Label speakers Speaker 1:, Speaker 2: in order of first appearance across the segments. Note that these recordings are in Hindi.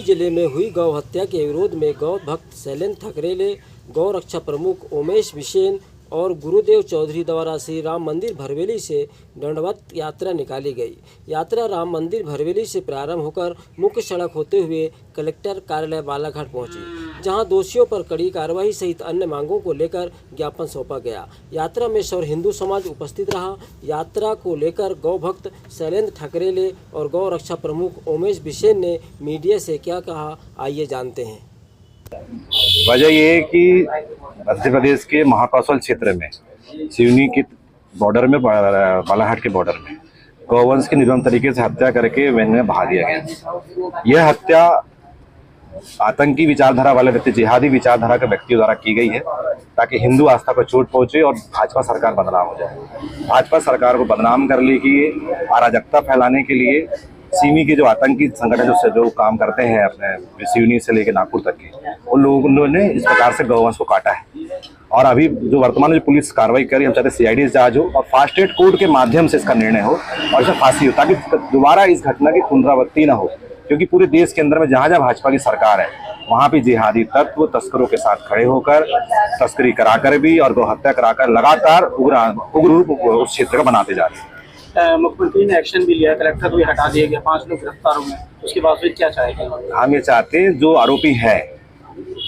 Speaker 1: सिवनी जिले में हुई गौ हत्या के विरोध में गौ भक्त शैलेंद्र ठकरेले, गौ रक्षा प्रमुख उमेश बिसेन और गुरुदेव चौधरी द्वारा श्री राम मंदिर भरवेली से दंडवत यात्रा निकाली गई। यात्रा राम मंदिर भरवेली से प्रारंभ होकर मुख्य सड़क होते हुए कलेक्टर कार्यालय बालाघाट पहुंची, जहां दोषियों पर कड़ी कार्रवाई सहित अन्य मांगों को लेकर ज्ञापन सौंपा गया। यात्रा में सौर हिंदू समाज उपस्थित रहा। यात्रा को लेकर गौ भक्त शैलेंद्र ठकरेले और गौ रक्षा प्रमुख उमेश बिसेन ने मीडिया से क्या कहा, आइए जानते हैं।
Speaker 2: वजह ये है कि मध्य प्रदेश के महाकौशल क्षेत्र में सिवनी के बॉर्डर में, बालाघाट के बॉर्डर में गौवंश की निर्मम तरीके से हत्या करके वैन में बहा दिया गया। यह हत्या आतंकी विचारधारा वाले व्यक्ति, जिहादी विचारधारा के व्यक्तियों द्वारा की गई है ताकि हिंदू आस्था पर चोट पहुंचे और भाजपा सरकार बदनाम हो जाए। भाजपा सरकार को बदनाम करने के लिए, अराजकता फैलाने के लिए सिवनी के जो आतंकी संगठन जो काम करते हैं अपने सिवनी से लेकर नागपुर तक के, उन लोगों ने इस प्रकार से गौवंश को काटा है। और अभी जो वर्तमान में पुलिस कार्रवाई कर रही है, हम चाहते सीआईडी जांच हो और फास्ट ट्रैक कोर्ट के माध्यम से इसका निर्णय हो और इसमें फांसी हो, ताकि दोबारा इस घटना की पुनरावृत्ति न हो। क्योंकि पूरे देश के अंदर में जहाँ जहाँ भाजपा की सरकार है, वहाँ पे जिहादी तत्व तस्करों के साथ खड़े होकर तस्करी कराकर भी और गौ हत्या कराकर लगातार उग्र रूप उस क्षेत्र का बनाते जा रहे हैं।
Speaker 3: मुख्यमंत्री ने एक्शन भी लिया, कलेक्टर को भी हटा दिया गया, 5 लोग गिरफ्तार हुए, उसके बाद फिर क्या चाहेंगे?
Speaker 2: हम ये चाहते हैं जो आरोपी है,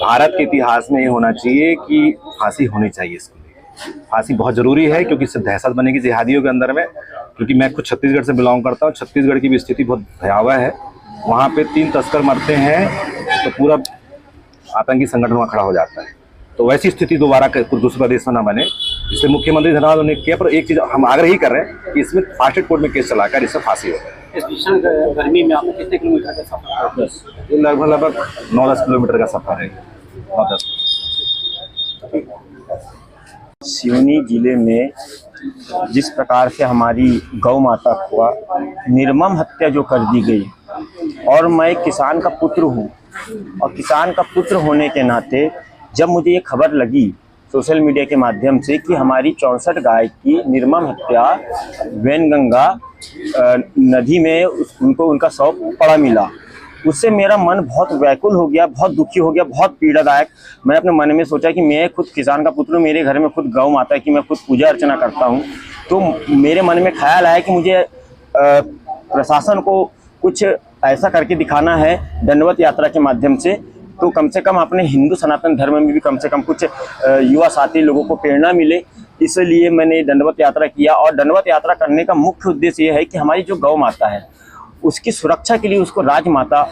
Speaker 2: भारत के इतिहास में ये होना चाहिए कि फांसी होनी चाहिए। इसको फांसी बहुत जरूरी है क्योंकि इससे दहशत बनेगी जिहादियों के अंदर में। क्योंकि मैं खुद छत्तीसगढ़ से बिलोंग करता हूँ, छत्तीसगढ़ की भी स्थिति बहुत भयावह है। वहाँ पे 3 तस्कर मरते हैं तो पूरा आतंकी संगठन वहाँ खड़ा हो जाता है। तो वैसी स्थिति दोबारा दूसरे प्रदेश में न बने, इसलिए मुख्यमंत्री धन्यवाद उन्हें किया। पर एक चीज हम आग्रह ही कर रहे हैं कि इसमें फास्ट ट्रैक कोर्ट में केस चलाकर इससे फांसी हो।
Speaker 3: इस भीषण गर्मी में आपने कितने किलोमीटर का सफर?
Speaker 2: ये लगभग 9-10 किलोमीटर का सफर है। 9-10।
Speaker 4: सिवनी जिले में जिस प्रकार से हमारी गौ माता को निर्मम हत्या जो कर दी गई, और मैं किसान का पुत्र हूँ, और किसान का पुत्र होने के नाते जब मुझे ये खबर लगी सोशल मीडिया के माध्यम से कि हमारी 64 गाय की निर्मम हत्या वैनगंगा नदी में उनको उनका शव पड़ा मिला, उससे मेरा मन बहुत व्याकुल हो गया, बहुत दुखी हो गया, बहुत पीड़ादायक। मैं अपने मन में सोचा कि मैं खुद किसान का पुत्र हूँ, मेरे घर में खुद गौ माता की मैं खुद पूजा अर्चना करता हूँ। तो मेरे मन में ख्याल आया कि मुझे प्रशासन को कुछ ऐसा करके दिखाना है दंडवत यात्रा के माध्यम से, तो कम से कम अपने हिंदू सनातन धर्म में भी कम से कम कुछ युवा साथी लोगों को प्रेरणा मिले। इसलिए मैंने दंडवत यात्रा किया। और दंडवत यात्रा करने का मुख्य उद्देश्य ये है कि हमारी जो गौ माता है उसकी सुरक्षा के लिए उसको राजमाता,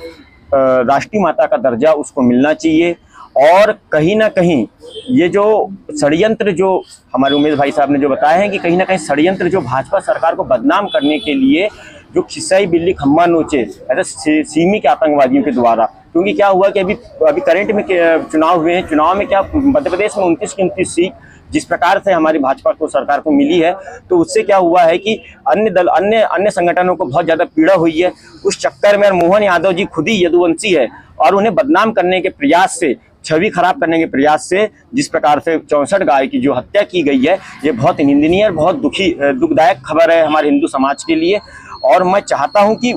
Speaker 4: राष्ट्रीय माता का दर्जा उसको मिलना चाहिए। और कहीं ना कहीं ये जो षड्यंत्र जो हमारे उमेश भाई साहब ने जो बताया है कि कहीं ना कहीं षड्यंत्र जो भाजपा सरकार को बदनाम करने के लिए जो खिस्साई बिल्ली खम्मा नोचे ऐसे सिमी के आतंकवादियों के द्वारा, क्योंकि क्या हुआ कि अभी करंट में चुनाव हुए हैं, चुनाव में क्या मध्य प्रदेश में 29 की 29 सीट जिस प्रकार से हमारी भाजपा को सरकार को मिली है, तो उससे क्या हुआ है कि अन्य संगठनों को बहुत ज्यादा पीड़ा हुई है। उस चक्कर में मोहन यादव जी खुद ही यदुवंशी है और उन्हें बदनाम करने के प्रयास से, छवि खराब करने के प्रयास से जिस प्रकार से 64 गाय की जो हत्या की गई है, ये बहुत निंदनीय और बहुत दुखदायक खबर है हमारे हिंदू समाज के लिए। और मैं चाहता हूं कि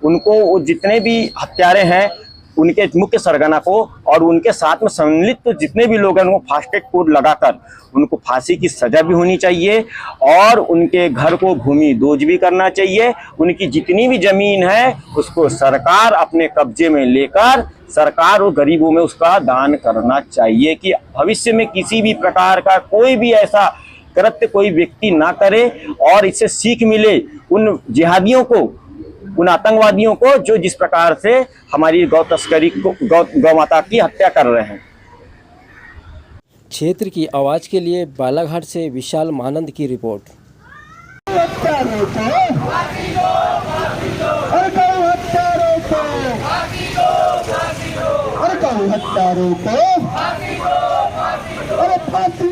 Speaker 4: उनको जितने भी हत्यारे हैं उनके मुख्य सरगना को और उनके साथ में सम्मिलित जितने भी लोग हैं उनको फास्ट ट्रैक कोर्ट लगाकर उनको फांसी की सजा भी होनी चाहिए और उनके घर को भूमि दोज भी करना चाहिए। उनकी जितनी भी जमीन है उसको सरकार अपने कब्जे में लेकर सरकार और गरीबों में उसका दान करना चाहिए कि भविष्य में किसी भी प्रकार का कोई भी ऐसा कृत्य कोई व्यक्ति ना करे और इससे सीख मिले उन जिहादियों को, उन आतंकवादियों को जो जिस प्रकार से हमारी गौ तस्करी को गौ माता की हत्या कर रहे हैं।
Speaker 1: क्षेत्र की आवाज के लिए बालाघाट से विशाल महानंद की रिपोर्ट।
Speaker 5: फांसी